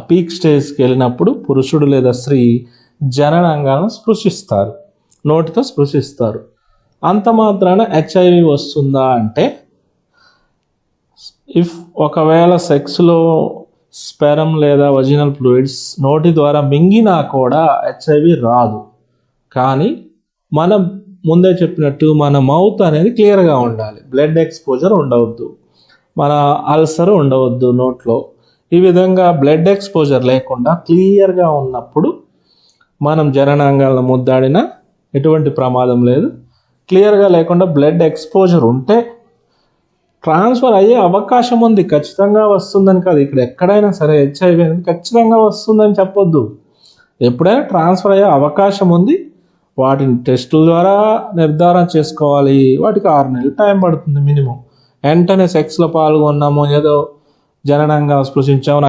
Peak స్టేజ్కి వెళ్ళినప్పుడు పురుషుడు లేదా స్త్రీ జననాంగాలను స్పృశిస్తారు, నోటితో స్పృశిస్తారు. అంత మాత్రాన హెచ్ఐవి వస్తుందా అంటే, ఒకవేళ సెక్స్లో స్పెరమ్ లేదా వజినల్ ఫ్లూయిడ్స్ నోటి ద్వారా మింగినా కూడా హెచ్ఐవి రాదు. కానీ మనం ముందే చెప్పినట్టు మన మౌత్ అనేది క్లియర్గా ఉండాలి, బ్లడ్ ఎక్స్పోజర్ ఉండవద్దు, మన అల్సర్ ఉండవద్దు నోట్లో. ఈ విధంగా బ్లడ్ ఎక్స్పోజర్ లేకుండా క్లియర్గా ఉన్నప్పుడు మనం జననాంగాలను ముద్దాడినా ఎటువంటి ప్రమాదం లేదు. క్లియర్గా లేకుండా బ్లడ్ ఎక్స్పోజర్ ఉంటే ట్రాన్స్ఫర్ అయ్యే అవకాశం ఉంది. ఖచ్చితంగా వస్తుందని కాదు, ఇక్కడ ఎక్కడైనా సరే హెచ్ఐవి అనేది ఖచ్చితంగా వస్తుందని చెప్పొద్దు. ఎప్పుడైనా ట్రాన్స్ఫర్ అయ్యే అవకాశం ఉంది. వాటిని టెస్టుల ద్వారా నిర్ధారణ చేసుకోవాలి. వాటికి 6 నెలలు టైం పడుతుంది మినిమం. వెంటనే సెక్స్లో పాల్గొన్నాము, ఏదో జననంగా స్పృశించాము